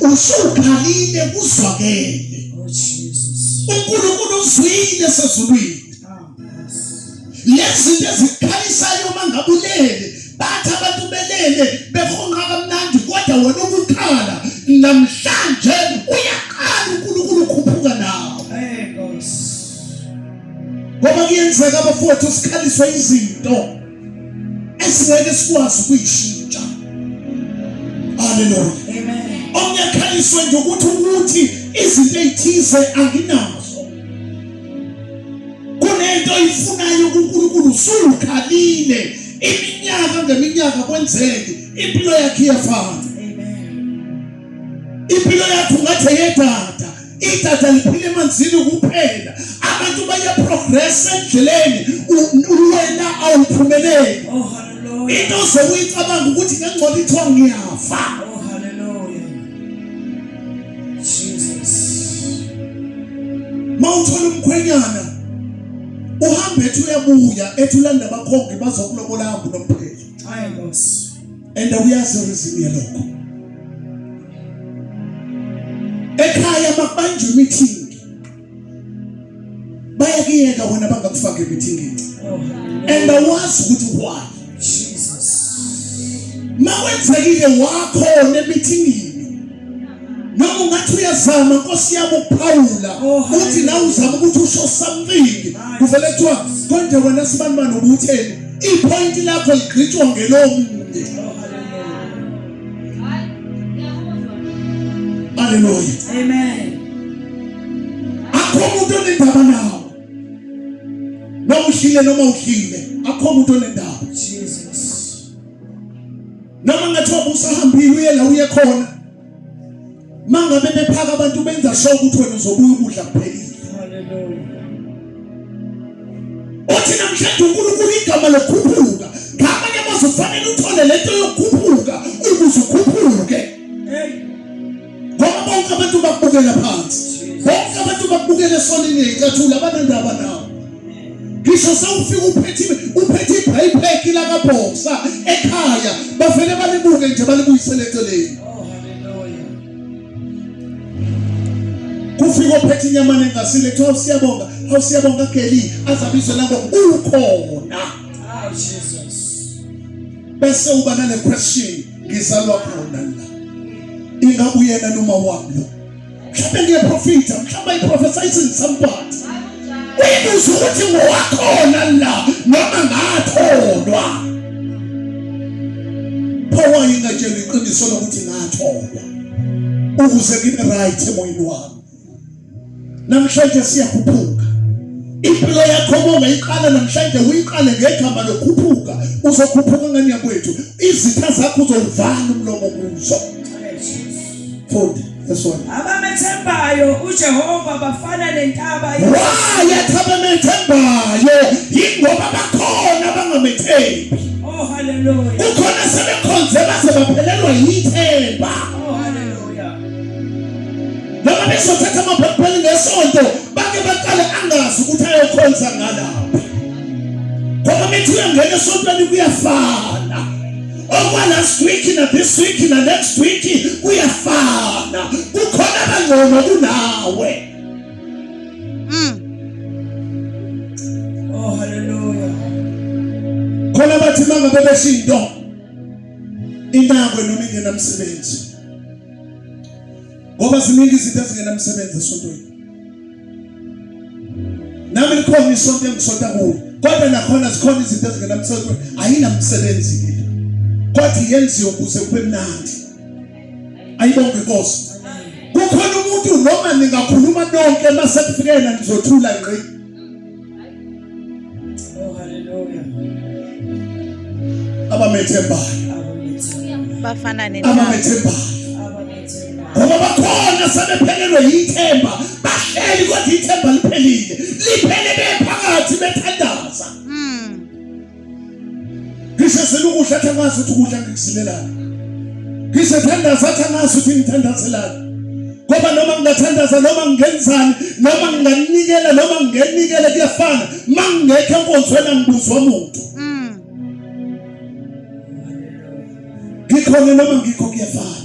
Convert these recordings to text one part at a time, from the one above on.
usukhalile kuzwakele. Oh Jesus. uNkulunkulu uzwile sezulwini. Lezinto ezikhalisayo mangabulele bathi abantu belele behonqa kamnandi kodwa wena ukukhala namhlanje uyaqala uNkulunkulu ukhuphuka nawe. Ngoba kuyenzeka abafowethu sikhaliswe izinto esingeke sikwazi ukuyishintsha. Hallelujah. Amen. Onyakhaliswe nje ukuthi izinto ezithize anginazo. Kunento ifunayo kuNkulunkulu usukhalile iminyaka ngeminyaka kwenzeke impilo yakhe iyafana. Impilo yakhe ungathi yedada, idada liphile emanzini kuphela. Abantu bayaprogress endleleni wena awuphumeleli. Oh hallelujah. Into zokuyicabanga ukuthi ngengcola ithiwa ngiyafa. Oh hallelujah. Jesus. Mawuthola umkhwenyana uhambe ethi uyabuya ethi ulanda abakhongi bazokulobola hambu nompheli. Hayi Nkosi. And uyazi reason yalokho. Ekhaya makubanje meeting. Bayakiyeka wena bangakufaka meeting. And awazi ukuthi why. Jesus. Mawenzekile wakho nemeetingini. Noma ungathi uyazama Nkosi yami ukuphawula uthi na uzama ukuthi usho something kuvele kuthiwa konke wena sibanibani ubutheni ipoint lakho ligqitshwa ngelomunye. Hallelujah. Amen. Akho umuntu onendaba nawe. Noma uhlile noma uhlile akho umuntu onendaba. Jesus. Noma ngathiwa usahambile uye la uye khona. Mangabe bephaka abantu benza show ukuthi wena uzobuya ukudla kuphelile. Hallelujah. Uthi namhlanje uNkulunkulu igama lokukhuphuka. Ngamanye amazwi kufanele uthole lento yokukhuphuka ukuze ukhuphuke. Hey. Ngoba bonke abantu bakubukela phansi. Bonke abantu bakubukela esonini ecathula abanendaba nawo. Ngisho sewufika uphethe iBhayibheli la kaBoxer ekhaya bavele balibuke nje balibuyisele eceleni. Kufika ophethe inyama engasile kuthiwa siyabonga, awusiyabonga Kelly azabizwe lapho ukhona. Ah Jesus. Bese uba nale question ngizalwa khona la. Ingabuyena noma wami lo. Mhlawumbe ngiyaprofita, mhlawumbe iprophesizing somebody. Uyibuza ukuthi ngowakhona la noma ngatholwa. Phawa ingatshela iqiniso lokuthi ngatholwa. Ukuze ngibe right emoyeni wami. Namhlanje siyakhuphuka. Impilo yakho uma uyiqala namhlanje uyiqale ngegama lokukhuphuka, uzokhuphuka ngani yakwethu. Izitha zakho uzovala umlomo kuzo. Fundi, that's one. Abamethembayo uJehova bafana nentaba. Abamethembayo ingoba bakhona bangamethembi. Oh hallelujah. Ukhona sebekhonze base baphelelwa yithemba. Oh hallelujah. Noma besothatha amabhayibheli ngesonto bake baqale angazi ukuthi ayokhonza ngalapha. Ngoba methi uyangena esontweni kuyafana. Okwa last week na this week na next week kuyafana. Kukhona abangcono kunawe. Oh hallelujah. Khona bathi mangabe beshinto inakwe noma ingenamsebenzi. Ngoba ziningi izinto ezingenamsebenzi esontweni. Nami likhona isonto engisonta kulo. Kodwa nakhona zikhona izinto ezingenamsebenzi ayinamsebenzi ke. Kodwa yenziwe ukuze kube mnandi. Ayibonke Nkosi. Kukhona umuntu noma ningakhuluma nonke mase kufikela nizothula ngqi. Oh hallelujah. Abamethembayo. Bafana nentaba. Abamethembayo. Ngoba bakhona sebephelelwe yithemba, bahleli kodwa ithemba liphelile. Liphele bephakathi bethandaza. Ngisesela ukudla athi angazi ukuthi ukudla ngikusilelana. Ngisethandaza athi angazi ukuthi ngithandazelana. Ngoba noma ngingathandaza noma ngingenzani noma nginganikela noma ngingenikele kuyafana. Mangekho enkonzweni angibuzwa umuntu. Ngikhona noma ngikho kuyafana.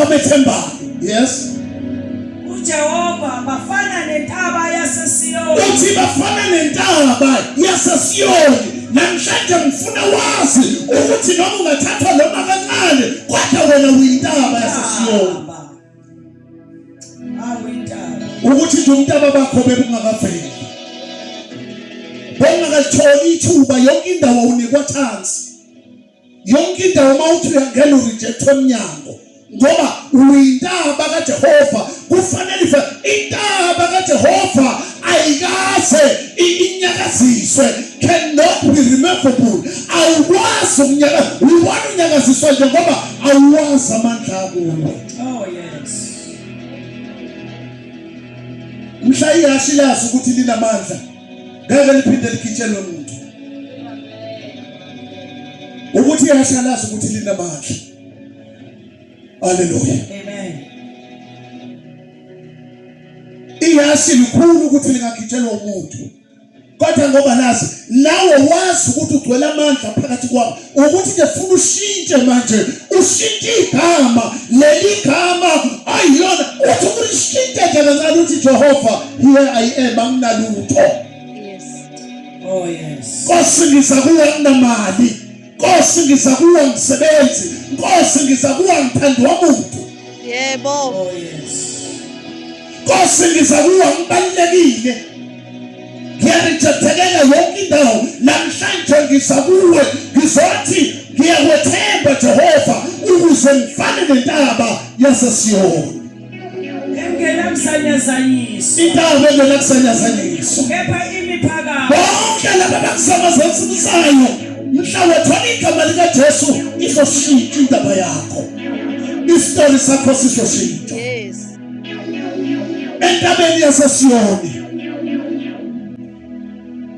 abamethembayo. Yes. uJehova bafana nentaba yaseSiyoni. Uthi bafana nentaba yaseSiyoni. Namhlanje ngifuna wazi ukuthi noma ungathathwa noma kancane kodwa wena uyintaba yaseSiyoni. Awintaba. Ukuthi nje umntaba bakho bebungakaveli. Bongakalithola ithuba yonke indawo unikwa thansi. Yonke indawo mawuthi uyangena urejectwa eminyango. Ngoba uyintaba kaJehova kufanele intaba kaJehova ayikaze inyakaziswe, cannot be removable. Awukwazi unyakaziswa nje ngoba awuwazi amandla akho. Oh yes. Mhla ihashi lazi ukuthi linamandla ngeke liphinde likhitshelwe umuntu. Ukuthi ihashi lazi ukuthi linamandla. Hallelujah. Amen. Ihashi likhulu ukuthi lingakhitshelwa umuntu. Kodwa ngoba lazi nawe wazi ukuthi ugcwele amandla phakathi kwakho ukuthi ke funa ushintshe manje ushintshe igama leli gama ayiyona uthi ukushintsha nje kancane uthi Jehova here I am anginalutho. Yes. Oh yes. Nkosi ngizakuwa nginamali. Nkosi ngizakuwa ngisebenzi. Nkosi ngizakuwa ngithandwa umuntu. Yebo. Oh yes. Nkosi ngizakuwa ngibalekile. Ngiyarejecteka yonke indawo namhlanje ngizakuwe ngizothi ngiyakwethemba Jehova ukuze ngifane nentaba yaseSiyoni. Engenakusanyazanyiswa. Intaba engenakusanyazanyiswa. Kepha imiphakathi. Bonke laba bakusamazazisayo mhla wethola igama likaJesu izoshintsha indaba yakho. Isitori sakho sizoshintsha. Yes. Entabeni yaseSiyoni.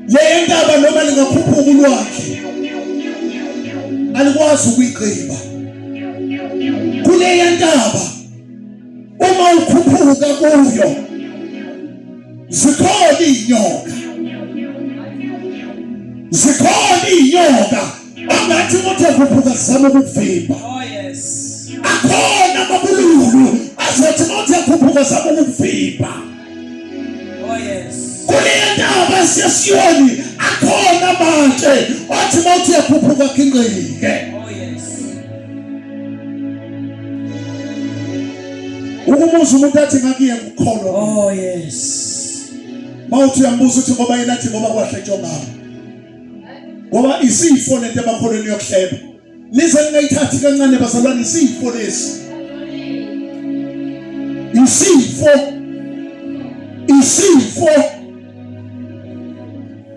Le ndaba noma lingakhuphuka ulwandle alikwazi ukuyigqiba. Kule ndaba uma ukhuphuka kuyo zikhona inyoka. Zikhona inyoka angathi umuntu ukhuphuka zama ukuvimba. Oh yes. Akhona amabululu azothi umuntu ukhuphuka zama ukuvimba. Oh yes. Kule ndaba yaseSiyoni akhona manje athi mawuthi yakhuphuka kinqike. Oh yes. Ukumuza umuntu athi ngakuye ngikholwa. Oh yes. Mawuthi uyambuza uthi ngoba yena athi ngoba kwahletshwa ngami. Ngoba isifo lento abakholweni yokuhleba. Nize ningayithathi kancane bazalwane isifo lesi.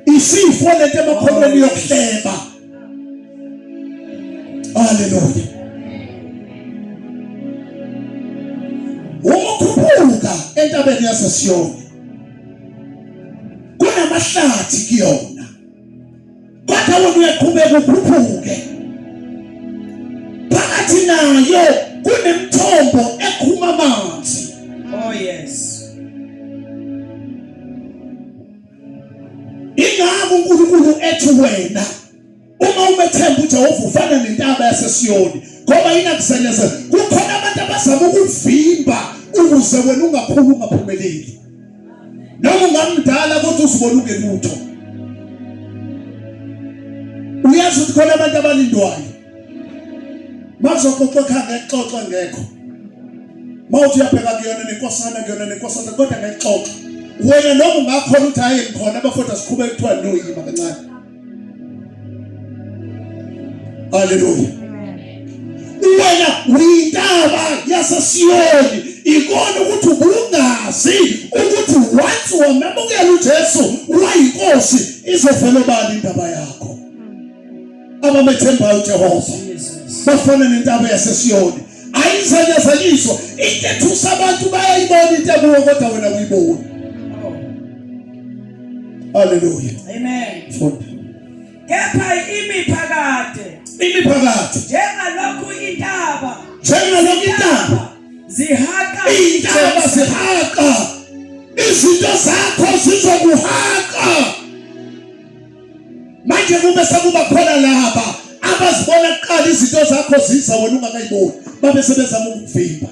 Isifo lento abakholweni yokuhleba. Hallelujah. Ukukhuphuka entabeni yaseSiyoni kunamahlathi kuyona. Kodwa wena uyaqhubeka ukhuphuke. Phakathi nayo kunemthombo ekhuma amanzi. Oh yes. Ingakho uNkulunkulu ethi wena uma umethemba uJehova ufana nentaba yaseSiyoni ngoba inakusanyeza. Kukhona abantu abazama ukuvimba ukuze wena ungakhulu ungaphumeleli. Noma ungamdala kodwa uzibona ungelutho. Uyazi ukuthi khona abantu abalindwayo. Mazoxoxa ngexoxa ngekho. Mawuthi uyabheka kuyona nenkosana kodwa ngexoxa. Wena noma ungakhona ukuthi hayi ngikhona abafowethu sikhubeka kuthiwa noyima kancane. Hallelujah. Wena uyintaba yaseSiyoni ikona ukuthi ubungazi ukuthi once wamamukela uJesu wayinkosi izovela bani indaba yakho. Abamethembayo uJehova bafana nentaba yaseSiyoni ayizanyazanyiswa. Intethusa abantu bayayibona into ebuwe kodwa wena uyibona. Hallelujah. Amen. Kepha imiphakathi njengalokhu intaba zihaka izinto zakho zizokuhaka. Manje kube sekuba khona laba abazibona kuqala izinto zakho ziza wena ungakayiboni babe sebezama ukuvimba.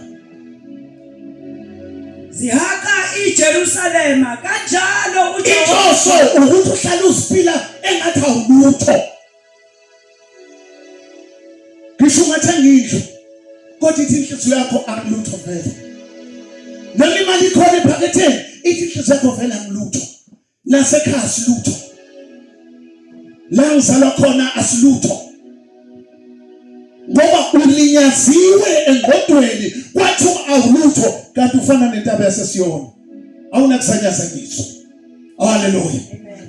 zihaka iJerusalema kanjalo inhloso ukuthi uhlale uzipila engathi awulutho. Ngisho ngathi ngidlo kodwa ithi inhliziyo yakho akulutho vele. Noma imali ikhona ephaketheni ithi inhliziyo yakho vele akulutho. Lasekhaya asilutho. La ngizalwa khona asilutho. Ngoba ulinyaziwe engqondweni kwathiwa awulutho kanti ufana nentaba yaseSiyoni. Awunakusanyaza ngiso. Haleluya.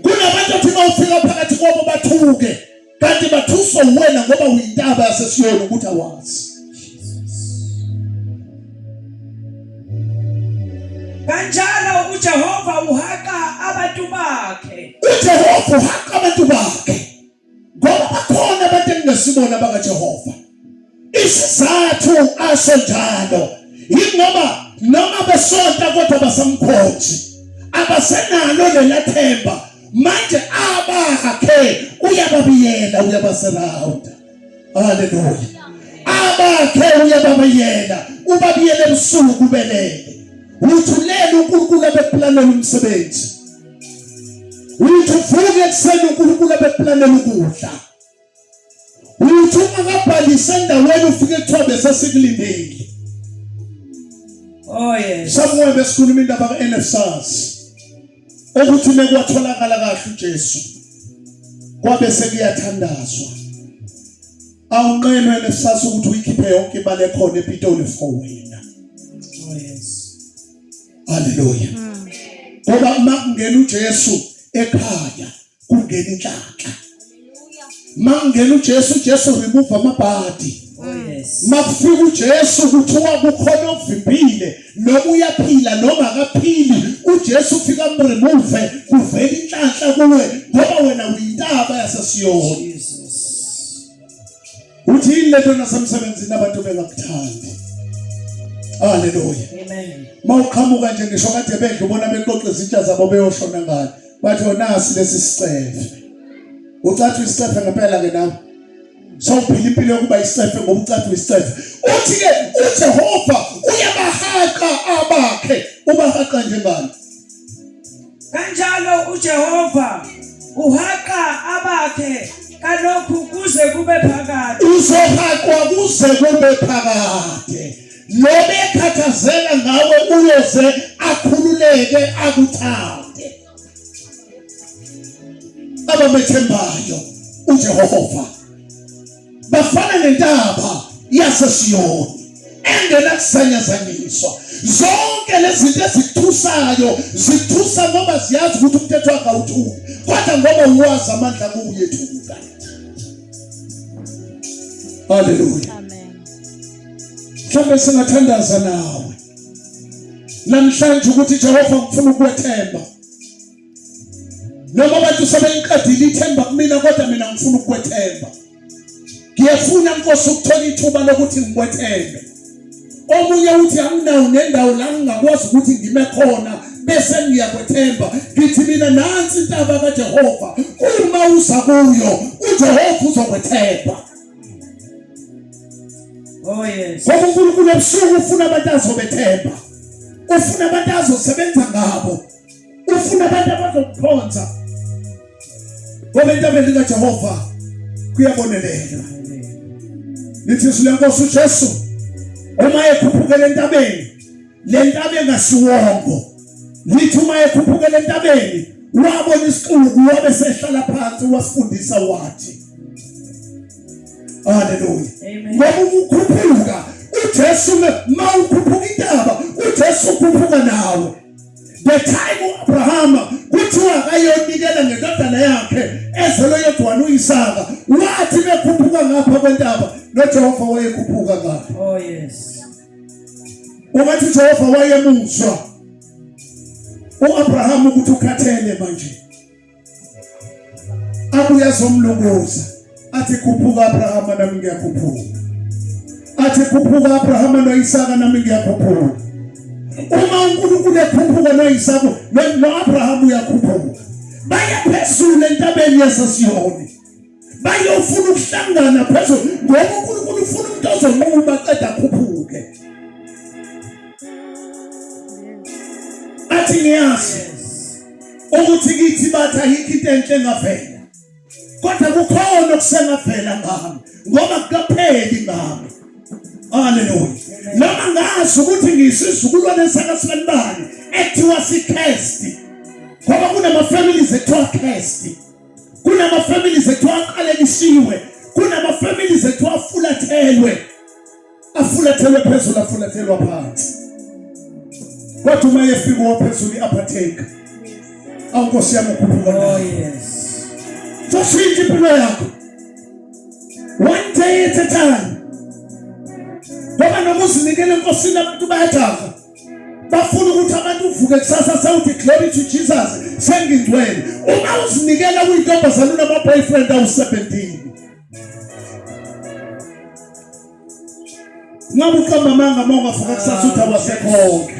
Kunabantu athi bawufika phakathi kwabo bathuke kanti bathuswa wena ngoba uyintaba yaseSiyoni ukuthi awazi. kanjalo uJehova uhaka abantu bakhe. uJehova uhaka abantu bakhe. Ngoba bakhona abantu engingasibona bakaJehova. Isizathu asonjalo yingoba noma besonta kodwa basamkhonji abasenalo lelathemba manje abakhe uyababiyela uyabasurround. Haleluya. Abakhe uyababiyela ubabiyele ebusuku belele. Uthulela uNkulunkulu abeplanela umsebenzi. Uthuvuke ekseni uNkulunkulu abeplanela ukudla. Uthuma ngabhalisa endaweni ufike kuthiwa besesilindile. Oh yes. Somewhere besikhuluma indaba kaNFSAS. Ukuthi mekwatholakala kahle uJesu. Kwabe sekuyathandazwa. Awunqenwe NFSAS ukuthi uyikhiphe yonke imali ekhona ePitoli for wena. Oh yes. Haleluya. Ngoba makungena uJesu ekhaya kungena inhlanhla. Mangena uJesu remove amabhadi. Oh yes. Makufika uJesu kuthiwa kukhona ovimbile noma uyaphila noma akaphili uJesu ufika remove kuvela inhlanhla kuwe ngoba wena uyintaba yaseSiyoni. Jesus. Uthi ilento nasemsebenzini abantu bengakuthandi. Haleluya. Amen. Mawuqhamuka nje ngisho kade bedle ubona bexoxa izitsha zabo beyoshona ngani. Bathi onasi lesi sicefe. Ucathi isicefe ngempela ke nawe. Sawuphila impilo yokuba isicefe ngoba ucathi isicefe. Uthi ke uJehova uyabahaka abakhe. Ubahaqa njengani? Kanjalo uJehova uhaka abakhe kalokhu kuze kube phakade. Uzohaqwa kuze kube phakade. Lobe ekhathazela ngawe uyoze akhululeke akuthande. Abamethembayo uJehova bafana nentaba yaseSiyoni engena kusanyazanyiswa. Zonke lezi zinto ezithusayo zithusa ngoba ziyazi ukuthi umthetho wakhe awuthuki kodwa ngoba uwazi amandla kuyethuka. Haleluya. Amen. Mhlawumbe singathandaza nawe namhlanje ukuthi Jehova ngifuna ukukwethemba. Noma abantu sebeyiqedile ithemba kumina kodwa mina ngifuna ukukwethemba. Ngiyafuna Nkosi ukuthola ithuba lokuthi ngikwethembe. Omunye uthi anginawo nendawo la ngingakwazi ukuthi ngime khona bese ngiyakwethemba. Ngithi mina nansi intaba kaJehova uma uza kuyo uJehova uzokwethemba. Oh yes. Ngoba uNkulunkulu ebusuku ufuna abantu azobethemba. Ufuna abantu azosebenza ngabo. Ufuna abantu abazokukhonza. Ngoba intabeni kaJehova kuyabonelela. Lithi silenkosi uJesu uma ekhuphukela entabeni le ntaba engasiwongo. Lithi uma ekhuphukela entabeni wabona isixuku wabe sehlala phansi wasifundisa wathi. Haleluya. Amen. Ngoba ukukhuphuka uJesu mawukhuphuka intaba uJesu ukhuphuka nawe. The time Abraham kuthiwa akayonikela ngendodana yakhe ezelwe yedwa uIsaka wathi bekhuphuka ngapha kwentaba noJehova wayekhuphuka ngapha. Oh yes. Ungathi uJehova wayemuzwa uAbraham ukuthi ukhathele manje. Abuya zomlunguza athi khuphuka Abraham nami ngiyakhuphuka. Athi khuphuka Abraham noIsaka nami ngiyakhuphuka. Uma uNkulunkulu ekhuphuka noIsaka noAbraham uyakhuphuka. Baya phezulu entabeni yaseSiyoni. Bayofuna ukuhlangana phezulu ngoba uNkulunkulu ufuna umuntu ozonquma aqeda akhuphuke. Bathi ngiyazi ukuthi kithi bathi ayikho into enhle engavela. Kodwa kukhona okusengavela ngami ngoba kukapheli ngami. Hallelujah. Noma ngazi ukuthi ngiyisizukulwane sakaSibanibani ekuthiwa siChrist. Ngoba kunama families ekuthiwa Christ. Kunama families ekuthiwa aqalekisiwe. Kunama families ekuthiwa afulathelwe. Afulathelwe phezulu afulathelwa phansi. Kodwa uma efika ophezulu iaphatheka. Awukosi yami ukukhuluma. Oh yes. So shintsha impilo yakho. One day at a time. Ngoba noma uzinikele enkosini abantu bayajaha. Bafuna ukuthi abantu uvuke kusasa sawuthi glory to Jesus. Sengingcwele. Uma uzinikela uyintombazana unama boyfriend awu17. Ngabe uqamba manga ungavuka kusasa uthi awasekho.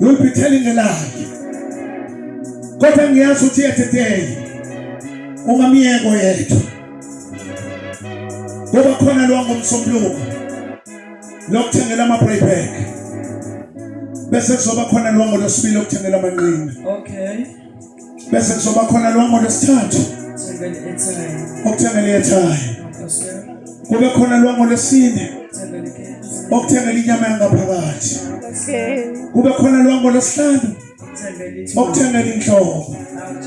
You'll be telling a lie. Kodwa ngiyazi ukuthi yeteteyi ungamiyeko yethu. Ngoba khona lo ngomsombuluko lokuthengela ama-playback bese kuzoba khona lo ngolosibili lokuthengela amanqina. Okay. Bese kuzoba khona lo ngolosithathu Thengela i-airtime. okuthengela i-airtime. Okay. Kube khona lo ngolosine Thengela i-gas. okuthengela inyama yangaphakathi. Okay. Kube khona lo ngolosihlanu Thengela i-tea. okuthengela inhloko. Oh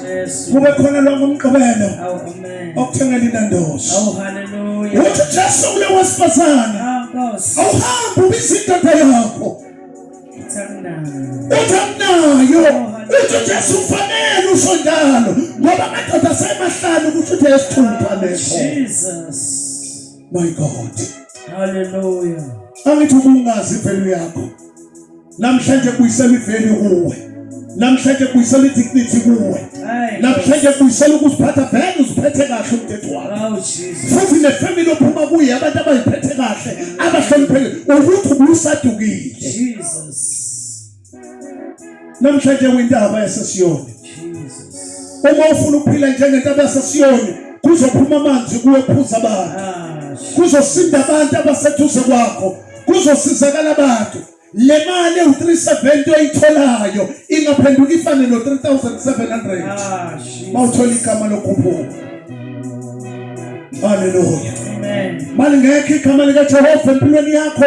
Jesu. Kube khona lo ngomgqibelo Oh amen. okuthengela inandosi. Oh hallelujah. Uthi Jesu kule wesifazane Oh Nkosi. awuhambe ubise indoda yakho. Thank Uthamnayo uthi Jesu ufanele usondalo ngoba amadoda asemahlanu ukuthi uthe esithupha leso. Jesus. My God. Hallelujah. Angithi ubungazi ivelu yakho. Namhlanje kuyisela ivelu kuwe. Namhlanje kuyisela idignity kuwe. Namhlanje kuyisela ukuziphatha vele uziphethe kahle umthetho wakho. Oh Jesus. Futhi nefamily ophuma kuye abantu abayiphethe kahle abahloniphekile ukuthi ubusadukile. Jesus. Namhlanje windaba yasesiyoni. Jesus. Uma ufuna ukuphila njengentaba yasesiyoni kuzophuma amanzi kuwe phuza abantu. Kuzosinda abantu abaseduze kwakho. Kuzosizakala abantu. Le mali u370 oyitholayo ingaphenduka ifane no3700. Mawuthola igama lokuphuma. Hallelujah. Amen. Mali ngeke igama lika Jehova empilweni yakho.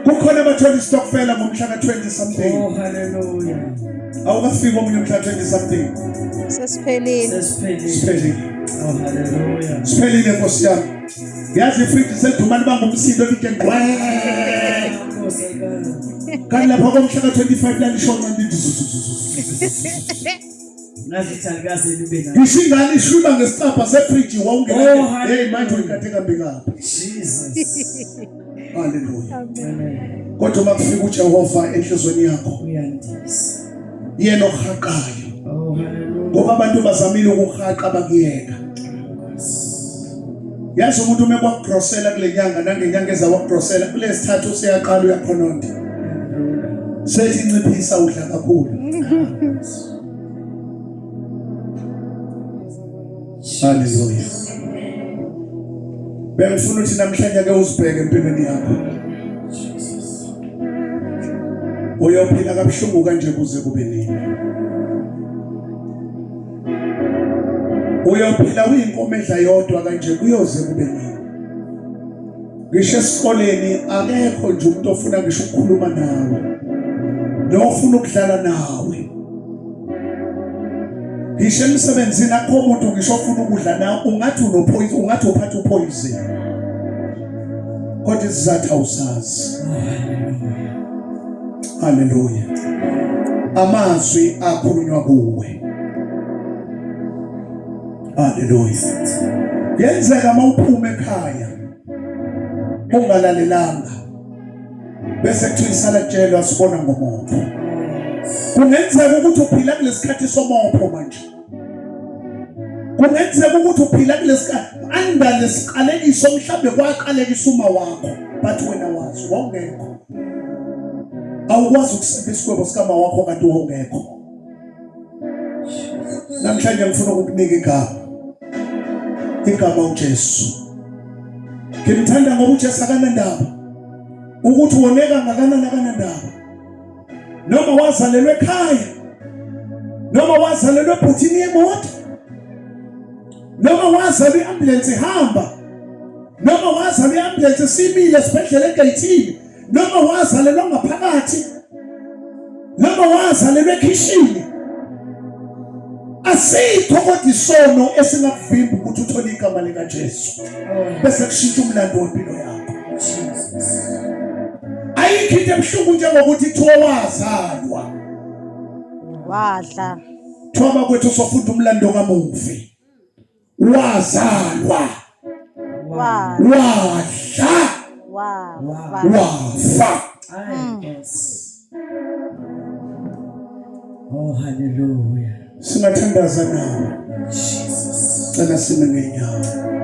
Kukhona abathola istokfela ngomhla ka20 something. Oh hallelujah. Awukafika omunye umhla ka20 something. Sesiphelile. Siphelile. Oh hallelujah. Siphelile Nkosi yami. Yazi ifriji sedumani bangumsindo lithi ngqwe. Kanti lapha komhla ka25 lalishona ndithi. Nazithalikaze libe nayo. Isingane ishuba ngesicapha sefriji wawungena. Oh, Hey manje uyikathe kambi kaphi. Jesus. Hallelujah. Amen. Kodwa makufika uJehova enhlizweni yakho. Uyandisa. Yena ohaqayo. Oh hallelujah. Ngoba abantu bazamile ukuhaqa bakuyeka. Yazi umuntu uma kwakugrosela kule nyanga nangenyanga ezawakugrosela kule sithathu siyaqala uyakhononda. Sethi nciphisa udla kakhulu. Hallelujah. Bengifuna ukuthi namhlanje ke uzibheke empilweni yakho. Uyophila kabuhlungu kanje kuze kube nini. Uyophila uyinkomo edla yodwa kanje kuyoze kube nini. Ngisho esikoleni akekho nje umuntu ofuna ngisho ukukhuluma nawe. Nofuna ukudlala nawe. Ngisho emsebenzini akho umuntu ngisho ofuna ukudla nawe ungathi unopoison ungathi uphatha upoison. Kodwa isizathu awusazi. Hallelujah. Amazwi akhulunywa kuwe. Hallelujah. Yenzeka mawuphuma ekhaya ungalalelanga bese kuthi isalatshelwa sibona ngomopho. Kungenzeka ukuthi uphila kulesikhathi somopho manje. Kungenzeka ukuthi uphila kulesikhathi andalesiqalekiso mhlambe kwaqalekisa uma wakho but wena wazi wawungekho. Awukwazi ukusebenzisa isikwebo sikama wakho kanti wawungekho. Namhlanje ngifuna ukukunika igama uJesu. Ngimthanda ngoba uJesu akanandaba ukuthi woneka ngakanani akanandaba. noma wazalelwa ekhaya, noma wazalelwa ebhuthini yemoto, noma wazalelwa i-ambulance ihamba, noma wazalelwa i-ambulance isimile esibhedlela egeyithini, noma wazalelwa ngaphakathi, noma wazalelwa ekhishini, asikho kodwa isono esingakuvimba ukuthi uthole igama likaJesu bese kushintsha umlando wempilo yakho. Ayikho into ebuhlungu njengokuthi kuthiwa wazalwa, wadla, kuthiwa bakwethu sofunda umlando kamufi, wazalwa, wadla, wadla, wafa. Yes. Oh, hallelujah. Singathandaza nawe, Jesus. cela sime ngenyawo.